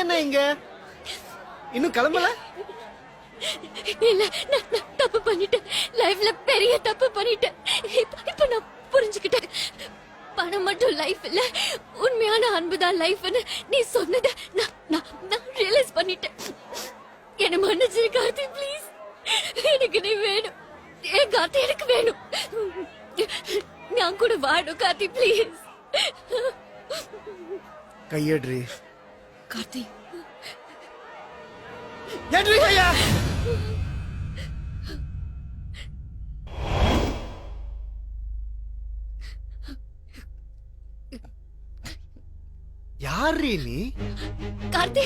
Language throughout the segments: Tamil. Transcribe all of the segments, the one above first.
என்ன இங்க இன்னும் கிளம்பல? இல்ல நான் தப்பு பண்ணிட்டேன். லைஃப்ல பெரிய தப்பு பண்ணிட்டேன். இப்ப நான் புரிஞ்சுக்கிட்டேன். பணம் மட்டும் லைஃப் இல்ல, உண்மையான அன்புதான் லைஃப்னு நீ சொன்னத நான் ரியலைஸ் பண்ணிட்டேன். என்ன மன்னிச்சிரு கார்த்தி ப்ளீஸ். எனக்கு நீ வேணும். ஏன் கார்த்தி எனக்கு வேணும். நான் கூட வாடும் கார்த்தி ப்ளீஸ். கையேட்ரி கார்த்தி ஏட்ரி கையா. யாரு நீ? கார்த்தி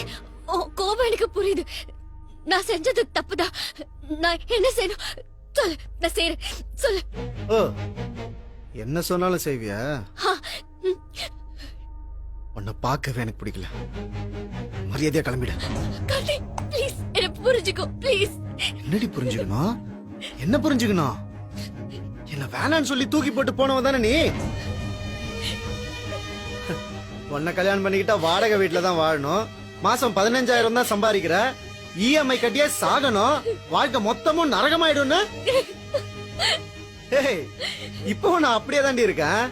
கோபம் எனக்கு புரியுது. நான் செஞ்சது தப்புதான். நான் என்ன செய்யணும் சொல்லு. நான் செய்யறேன் சொல்லு. ஓ, என்ன சொன்னாலும் செய்வியா? உன்னை பார்க்கவே எனக்கு பிடிக்கல. மரியாதையா கிளம்பிட. கார்த்தி ப்ளீஸ் என்ன புரிஞ்சுக்கோ ப்ளீஸ். என்னடி புரிஞ்சுக்கணும்? என்ன புரிஞ்சுக்கணும்? என்ன வேணான்னு சொல்லி தூக்கி போட்டு போனவ தானே நீ? உன்னை கல்யாணம் பண்ணிக்கிட்டா வாடகை வீட்டுல தான் வாழணும். மாசம் 15,000 தான் சம்பாதிக்கிற. இஎம்ஐ கட்டியே சாகணும். வாழ்க்கை மொத்தமும் நரகமாயிடும்னு. இப்போ நான் அப்படியே தாண்டி இருக்கேன்.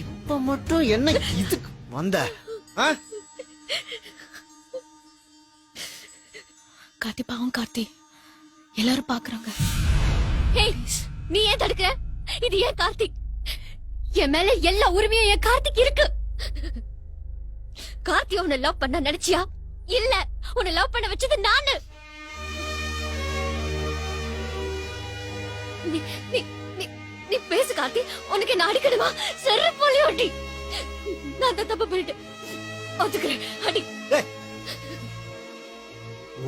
இப்ப மட்டும் என்ன இதுக்கு வந்த? கார்த்தி பாவம் கார்த்தி, எல்லாரும் பாக்குறாங்க. நீ ஏன் தடுக்கிற? இது ஏன் கார்த்திக்? என் மேல எல்லா உரிமையும் என் கார்த்திக் இருக்கு. கார்த்தி உன்னை லவ் பண்ண நினைச்சியா? இல்ல, உன்னை லவ் பண்ண வச்சது நானு. நீ பேசு கார்த்தி. உனக்கு என்ன அடிக்கணுமா? சரி போலி அடி. நான் தான் தப்பு பண்ணிட்டேன். ஒத்துக்கிறேன் அடி.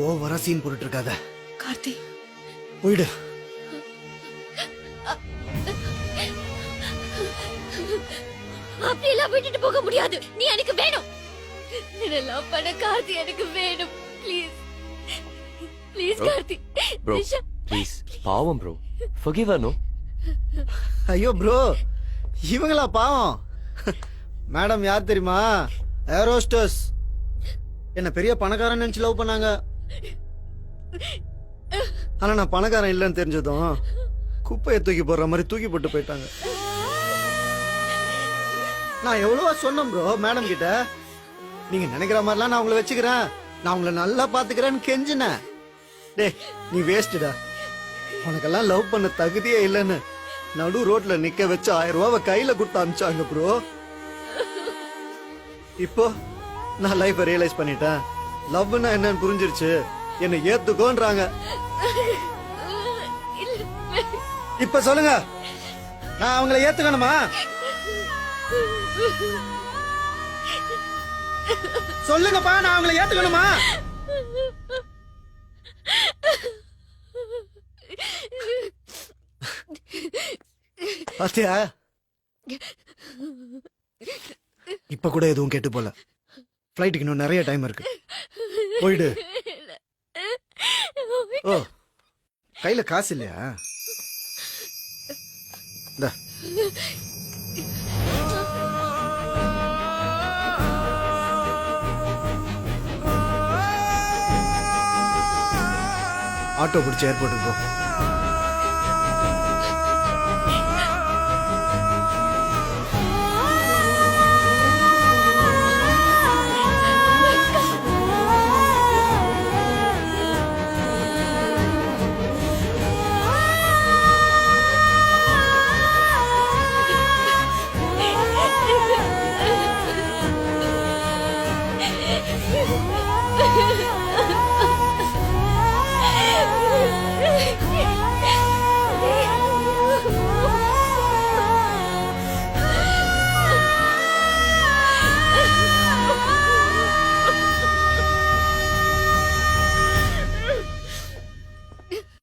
ஓவரா சீன் போட்டுட்டு இருக்காத கார்த்தி. போயிடு. அப்படி எல்லாம் விட்டுட்டு போக முடியாது. நீ எனக்கு வேணும். என்ன லவ் பண்ண கார்த்தி எனக்கு வேணும். Please please Karthi. Bro please, பாவம் ப்ரோ, forgive her no. ஐயோ ப்ரோ, இவங்களா பாவம்? மேடம் யார் தெரியுமா? ஏரோஸ்டஸ். என்ன பெரிய பணக்காரன் நினைச்சு லவ் பண்ணாங்க. ஆனா நான் பணக்காரன் இல்லைன்னு தெரிஞ்சதும் குப்பையை தூக்கி போடுற மாதிரி தூக்கி போட்டு போயிட்டாங்க. நான் எவ்வளவா சொன்னேன் ப்ரோ மேடம் கிட்ட. நீங்க நினைக்கிற மாதிரிலாம் நான் உங்களை வச்சுக்கிறேன், நான் உங்களை நல்லா பாத்துக்கிறேன்னு கெஞ்சினேன். டேய் நீ வேஸ்டா, உனக்கெல்லாம் லவ் பண்ண தகுதியே இல்லைன்னு நடு ரோட்ல நிக்க வச்சு 1000 ரூபாவை கையில கொடுத்து அனுப்பிச்சாங்க ப்ரோ. இப்போ நான் லைஃபை ரியலைஸ் பண்ணிட்டேன். லவ்னா என்னன்னு புரிஞ்சிருச்சு. என்னை ஏத்துக்கோன்றாங்க. இப்ப சொல்லுங்க, நான் அவங்கள ஏத்துக்கணுமா? சொல்லுங்கப்பா, நான் அவங்கள ஏத்துக்கணுமா? பாத்தியா, இப்ப கூட எதுவும் கேட்டு போல. ஃபிளைட்டுக்கு இன்னும் நிறைய டைம் இருக்கு. போயிடு. ஓ, கையில காசு இல்லையா? இந்தா. ஆட்டோ பிடிச்சி ஏர்போர்ட்டுக்கு போ.